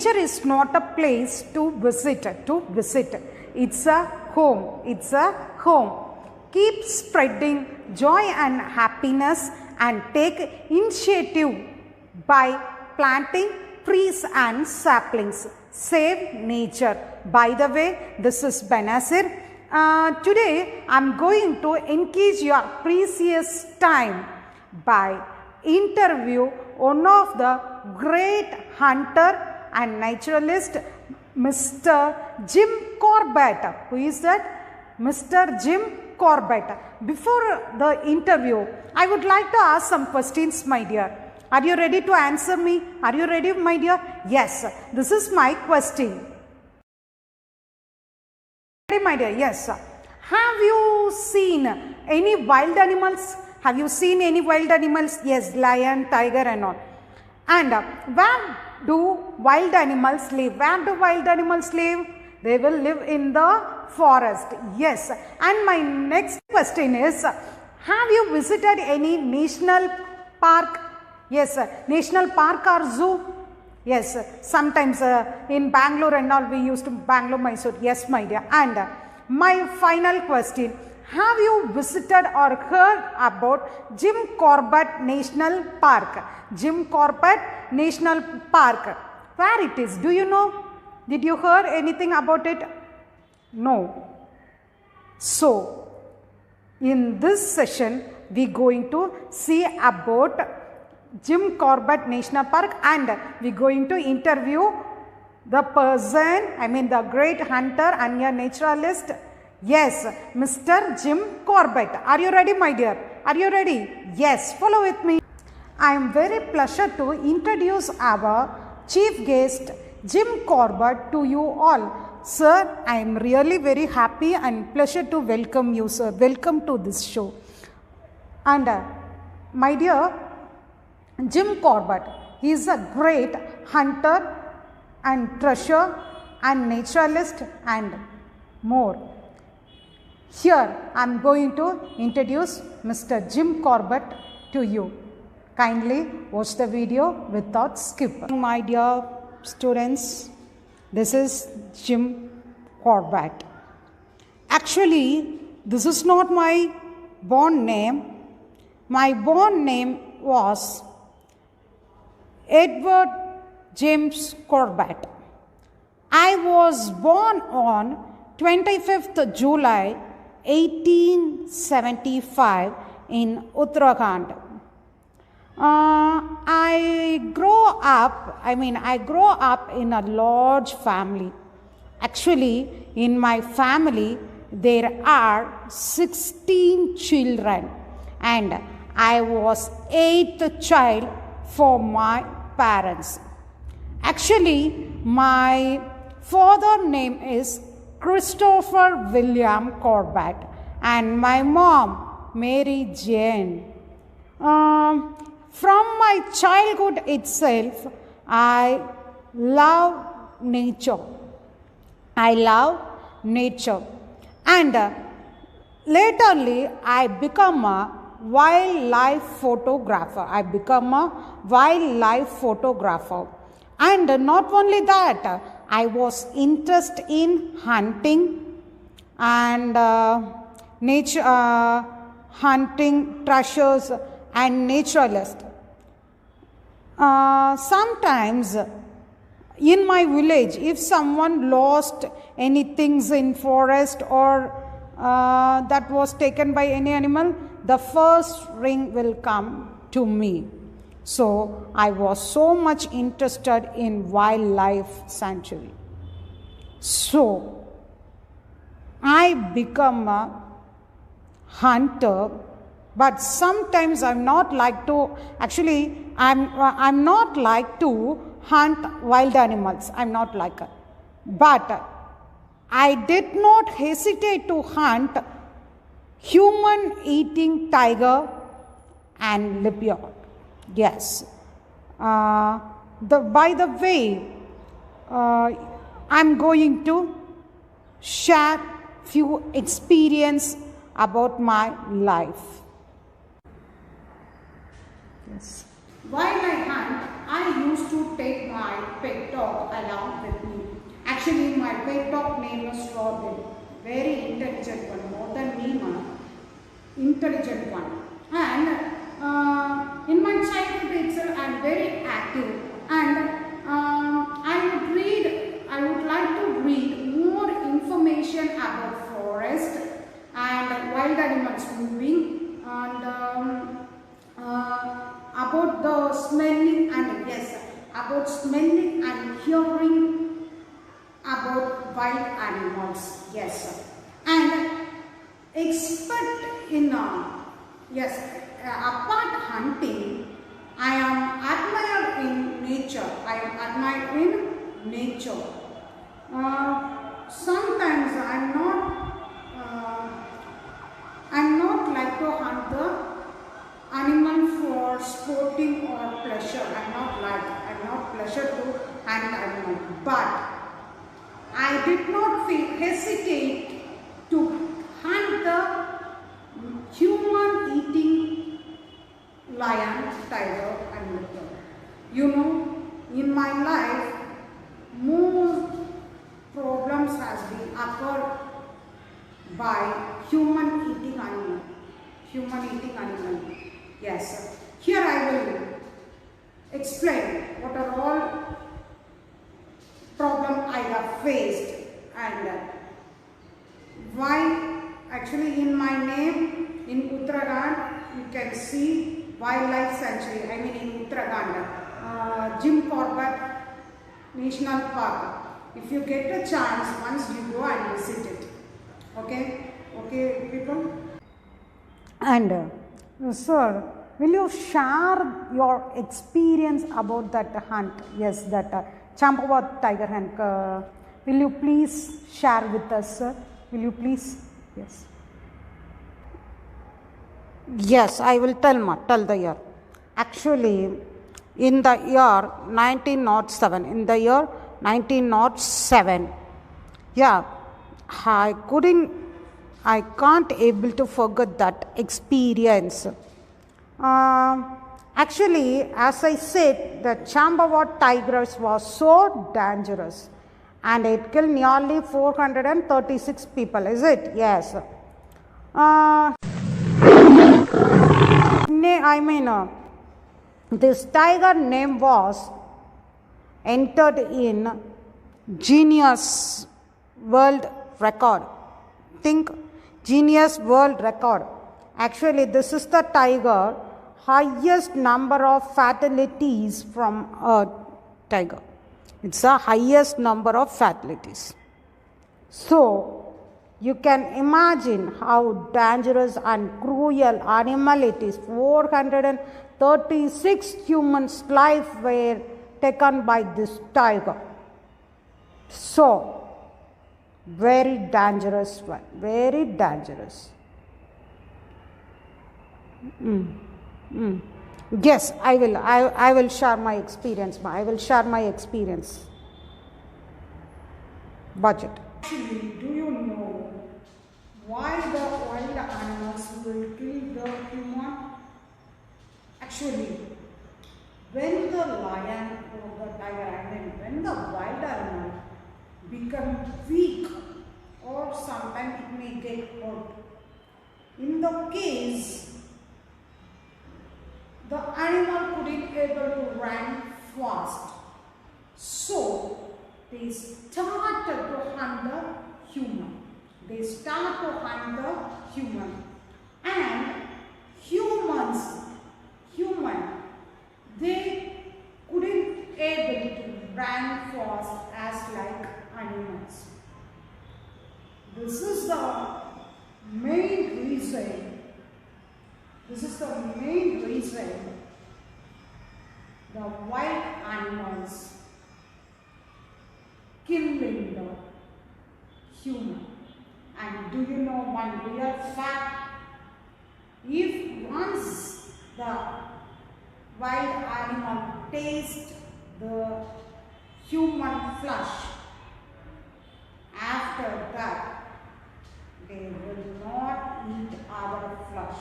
nature is not a place to visit. It's a home. It's a home. Keep spreading joy and happiness and take initiative by planting trees and saplings. Save nature. By the way, this is Benazir. Today I am going to engage your precious time by interview one of the great hunter and naturalist, Mr. Jim Corbett. Who is that? Mr. Jim Corbett. Before the interview, I would like to ask some questions, my dear. Are you ready to answer me? Are you ready, my dear? Yes. This is my question. Ready, my dear? Yes. Have you seen any wild animals? Have you seen any wild animals? Yes, lion, tiger and all. And where do wild animals live? Where do wild animals live? They will live in the forest. Yes. And my next question is, have you visited any national park? Yes, national park or zoo? Yes, sometimes in Bangalore and all we used to Bangalore, Mysore. Yes, my dear. And my final question, have you visited or heard about Jim Corbett National Park? Jim Corbett National Park. Where it is? Do you know? Did you hear anything about it? No. So, in this session, we are going to see about Jim Corbett National Park and we are going to interview the person, the great hunter and a naturalist. Yes, Mr. Jim Corbett. Are you ready, my dear? Are you ready? Yes, follow with me. I am very pleased to introduce our chief guest, Jim Corbett, to you all. Sir, I am really very happy and pleasure to welcome you, sir. Welcome to this show. And my dear, Jim Corbett, he is a great hunter and treasure and naturalist and more. Here I am going to introduce Mr. Jim Corbett to you. Kindly watch the video without skip. My dear students, this is Jim Corbett. Actually, this is not my born name. My born name was Edward James Corbett. I was born on 25th July 1875 in Uttarakhand. I grew up in a large family. Actually, in my family, there are 16 children and I was 8th child for my parents. Actually, my father's name is Christopher William Corbett and my mom Mary Jane. From my childhood itself, I love nature. And latterly, I become a wildlife photographer. And not only that, I was interested in hunting and hunting treasures and naturalist. Sometimes in my village, if someone lost any things in forest or that was taken by any animal, the first ring will come to me. So I was so much interested in wildlife sanctuary. So I become a hunter, but sometimes I'm not like to hunt wild animals. I'm not like it. But I did not hesitate to hunt human eating tiger and leopard. Yes. By the way, I'm going to share few experience about my life. Yes. While I hunt, I used to take my pet dog along with me. Actually, my pet dog name was Corbett. Very intelligent one, more than me, man. Intelligent one. And in my childhood itself, I am very active. And I would like to read more information about forest and wild animals moving and about the smelling and about smelling and hearing about wild animals, and expert in apart hunting, I am admired in nature. Sometimes I'm not like to hunt the animal for sporting or pleasure. I'm not pleasure to hunt animal. But I did not hesitate to hunt the human eating lion, tiger and leopard. You know, in my life, more problems has been occurred by human eating animal. Yes. Here I will explain what are all problems I have faced and why. Actually, in my name in Uttarakhand, you can see wildlife sanctuary. I mean in Uttarakhand, Jim Corbett National Park. If you get a chance, once you go and visit it. Okay, people. And sir, will you share your experience about that hunt? Yes, that Champawat tiger hunt. Will you please share with us, sir? Will you please? Yes. Yes, I will tell the year. Actually, in the year 1907, yeah, I can't able to forget that experience. Actually, as I said, the Chambawat tigers was so dangerous and it killed nearly 436 people, is it? Yes. This tiger name was entered in Guinness World Record. Think Guinness World Record. Actually, this is the tiger highest number of fatalities from a tiger. It's the highest number of fatalities. So, you can imagine how dangerous and cruel animal it is. 436 humans' lives were taken by this tiger. So, very dangerous one. Very dangerous. Yes, I will. I will share my experience. Budget. Actually, do you know why the wild animals will kill the human? Actually, when the lion or the tiger, when the wild animal become weak or sometimes it may get hurt. In the case, the animal couldn't able to run fast. So, they started to hunt the human. And humans, they couldn't able to run fast as like animals. This is the main reason the wild animals killing the human. And do you know one real fact? If once the wild animal tastes the human flesh, after that they will not eat our flesh.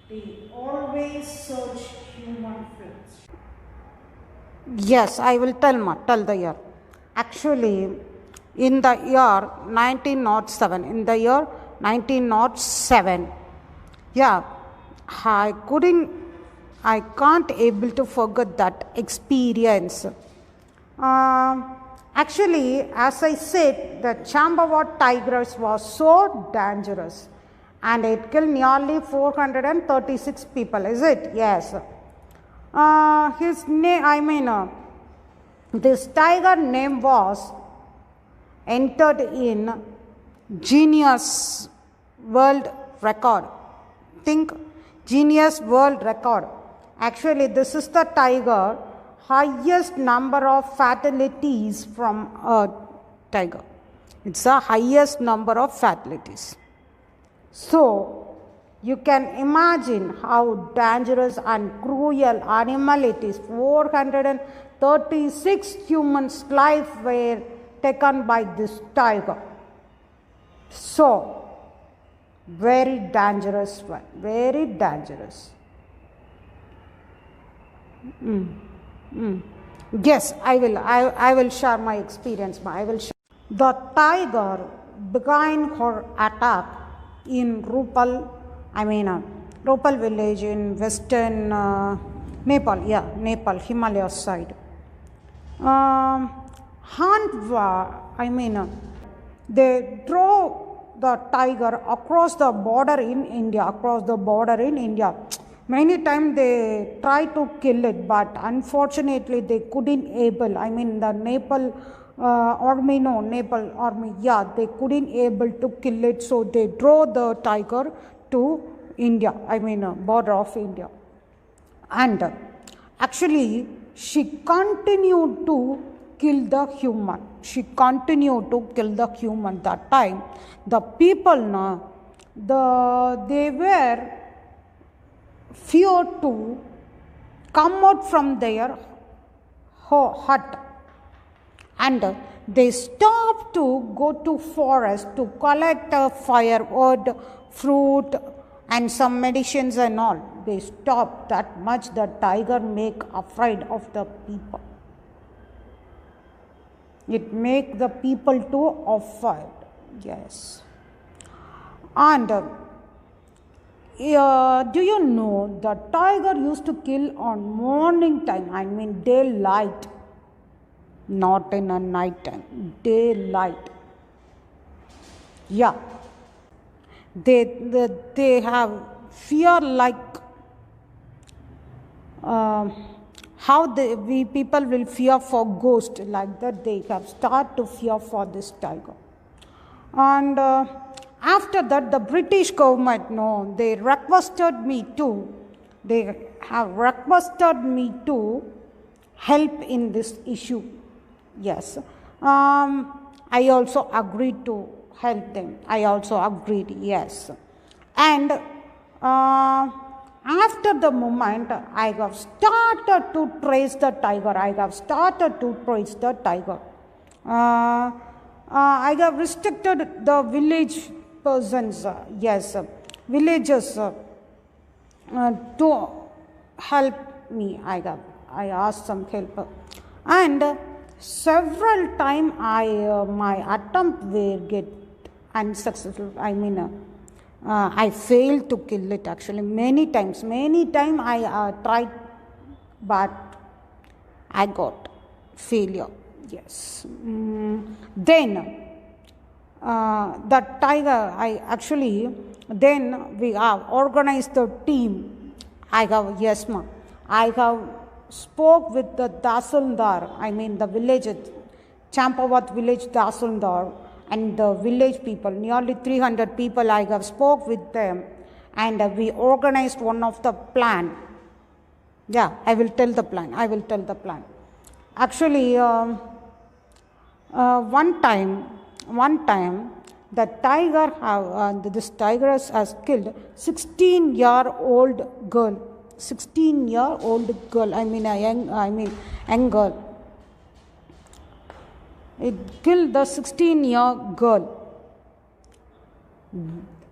They always search human flesh. Yes, I will tell the year. Actually, in the year 1907, yeah, I can't able to forget that experience. Actually, as I said, the Chambawat tigers was so dangerous and it killed nearly 436 people, is it? Yes. His name, this tiger name was entered in Guinness World Record. Think Guinness World Record. Actually, this is the tiger highest number of fatalities from a tiger. It's the highest number of fatalities. So, you can imagine how dangerous and cruel animal it is. 436 humans' lives were taken by this tiger. So, very dangerous one. Very dangerous. Yes, I will share my experience. The tiger began her attack in Rupal village in western Nepal. Yeah, Nepal, Himalaya side. They drove the tiger across the border in India. Many times they try to kill it, but unfortunately they couldn't able. The Nepal army, they couldn't able to kill it. So they drove the tiger to India, border of India. And actually, she continued to kill the human. That time, the people, they were feared to come out from their hut, and they stopped to go to forest to collect firewood, fruit, and some medicines and all. They stopped. That much the tiger make afraid of the people. It make the people to afraid. Yes. And do you know the tiger used to kill on morning time, daylight, not in a night time, daylight. Yeah. They have fear like how we people will fear for ghost, like that they have started to fear for this tiger. And after that, the British government, they requested me to help in this issue. Yes. I also agreed to help them. Yes. And after the moment, I have started to trace the tiger. I have restricted the village persons, villagers to help me. I asked some help, and several times my attempt will get unsuccessful. I failed to kill it. Actually, many times I tried, but I got failure. Yes. Then the tiger, then we have organized the team. I have spoke with the Dasildar, the village, Champawat village Dasildar, and the village people, nearly 300 people. I have spoke with them, and we organized one of the plan. Yeah, I will tell the plan. Actually, one time, the tiger this tiger has killed 16-year-old girl. A young girl. It killed the 16-year girl.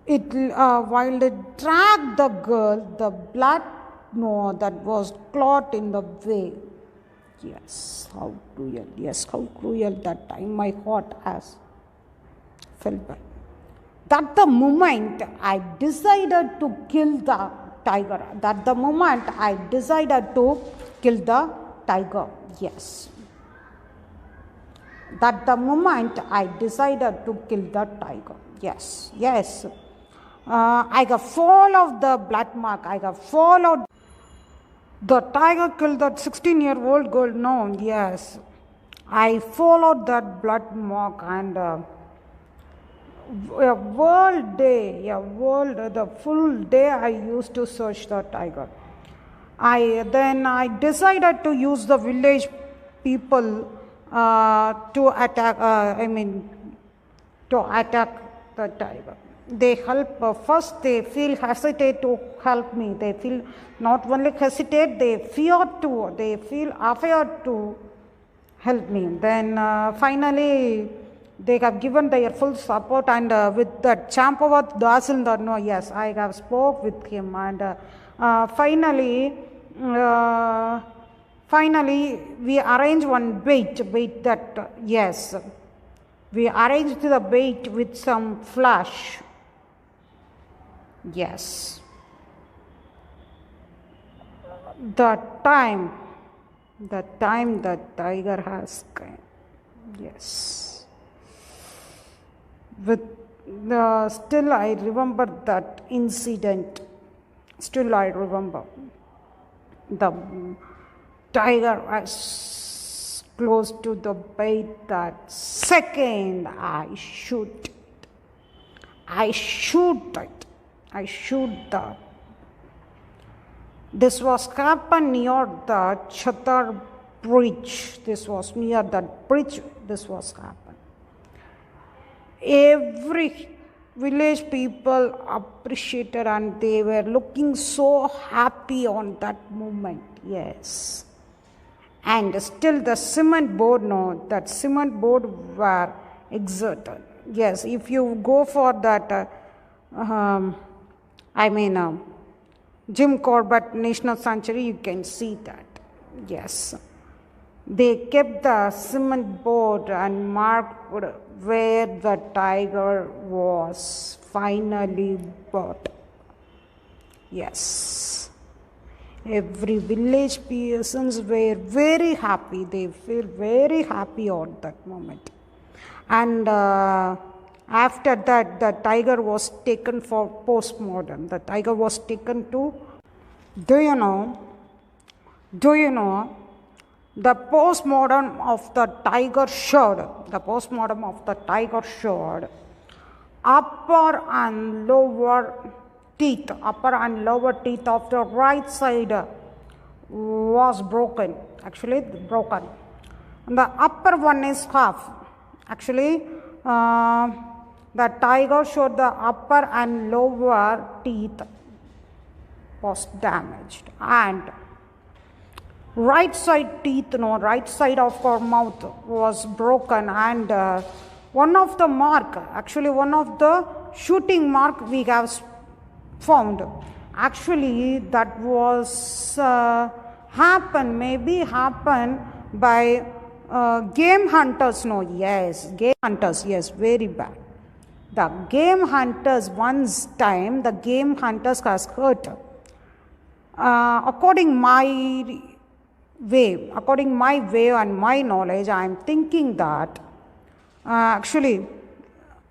While it dragged the girl, the blood no, that was caught in the way. Yes, how cruel. Yes, how cruel that time my heart has felt bad. That the moment I decided to kill the tiger. That the moment I decided to kill the tiger. Yes. That the moment I decided to kill the tiger. Yes, yes. I got followed the blood mark. I got followed. The tiger killed that 16-year-old girl. No, yes. I followed that blood mark and the full day I used to search the tiger. Then I decided to use the village people to attack. To attack the tiger. They help. First, they feel hesitate to help me. They feel not only hesitate, they fear to. They feel afraid to help me. Then finally, they have given their full support, and with that Champavat Dasildar, no, yes, I have spoke with him, and finally we arrange one bait that, yes, we arranged the bait with some flash. Yes. The time the tiger has come. Yes. Still I remember that incident. Still I remember. The tiger was close to the bait. That second I shoot the. This was happened near the Chatar bridge. This was near that bridge. This was happened. Every village people appreciated and they were looking so happy on that moment. Yes. And still the cement board, no, that cement board were exerted. Yes, if you go for that, Jim Corbett National Sanctuary, you can see that. Yes. They kept the cement board and marked where the tiger was finally bought. Yes. Every village persons were very happy. They feel very happy at that moment. And after that, the tiger was taken for postmortem. The tiger was taken to, do you know, the postmortem of the tiger showed, upper and lower teeth of the right side was broken. Actually, broken. And the upper one is half. Actually, the tiger showed the upper and lower teeth was damaged, and right side teeth, right side of our mouth was broken, and one of the shooting mark we have found. Actually, that was happened by game hunters. Game hunters, yes, very bad. The game hunters, once time, the game hunters has hurt. According my way and my knowledge, I am thinking that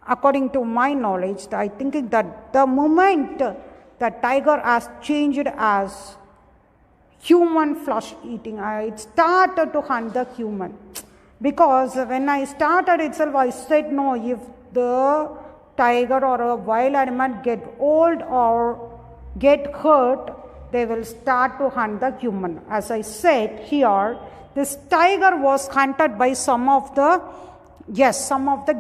according to my knowledge, I thinking that the moment the tiger has changed as human flesh eating, it started to hunt the human. Because when I started itself, I said no, if the tiger or a wild animal get old or get hurt, they will start to hunt the human. As I said here, this tiger was hunted by some of the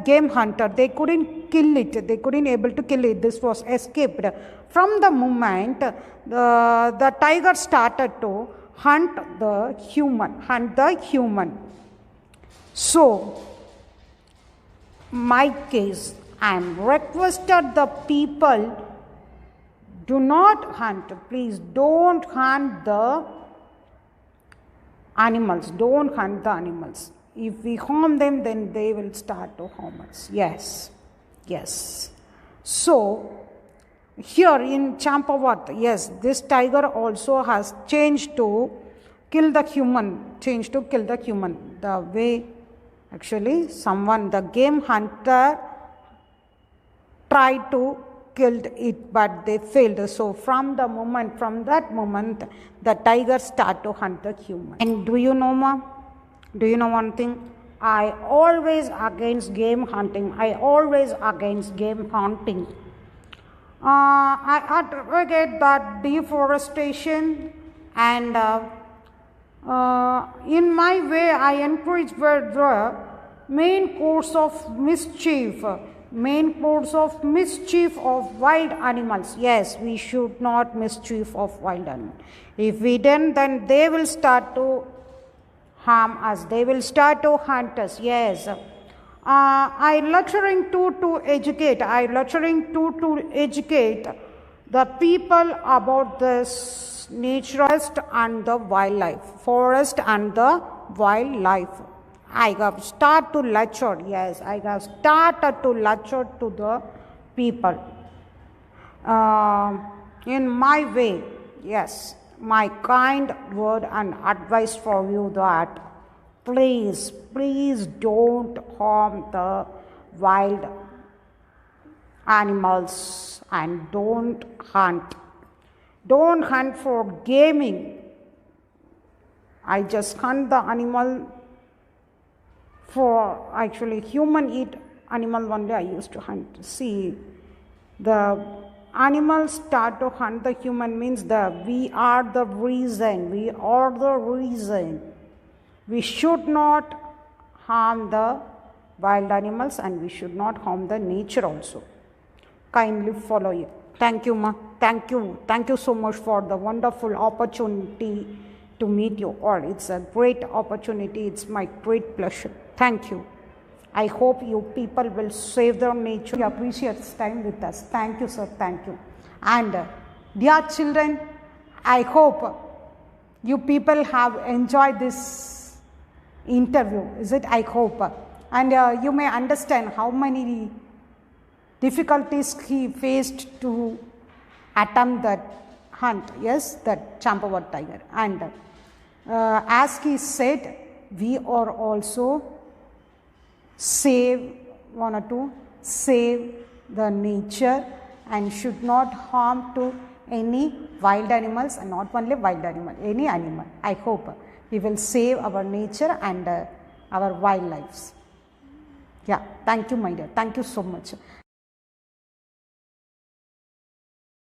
game hunter. They couldn't kill it. They couldn't able to kill it. This was escaped. From the moment the tiger started to hunt the human. So, my case, I am requested the people, Do not hunt. Please don't hunt the animals. Don't hunt the animals. If we harm them, then they will start to harm us. Yes. Yes. So, here in Champavat, yes, this tiger also has changed to kill the human. Changed to kill the human. The way, actually, the game hunter tried to kill it, but they failed. So from that moment, the tiger start to hunt the human. And do you know one thing? I always against game hunting. I advocate that deforestation, and in my way I encourage the main course of mischief of wild animals. Yes, we should not mischief of wild animals. If we don't, then they will start to harm us. They will start to hunt us. Yes. I lecturing to educate the people about this naturalist and the wildlife, forest and the wildlife. I have started to lecture. Yes, I have started to lecture to the people in my way. Yes, my kind word and advice for you that please don't harm the wild animals, and don't hunt for gaming. I just hunt the animal for actually human eat animal only I used to hunt. See, the animals start to hunt the human means we are the reason. We should not harm the wild animals, and we should not harm the nature also. Kindly follow it. Thank you, ma. Thank you so much for the wonderful opportunity to meet you all. It's a great opportunity. It's my great pleasure. Thank you. I hope you people will save the nature. You appreciate time with us. Thank you, sir. Thank you. And dear children, I hope you people have enjoyed this interview. Is it? I hope. And you may understand how many difficulties he faced to attempt that hunt. Yes, that Champavat tiger. And as he said, we are also save the nature and should not harm to any wild animals, and not only wild animal, any animal. I hope we will save our nature and our wildlife. Yeah, thank you, my dear. Thank you so much.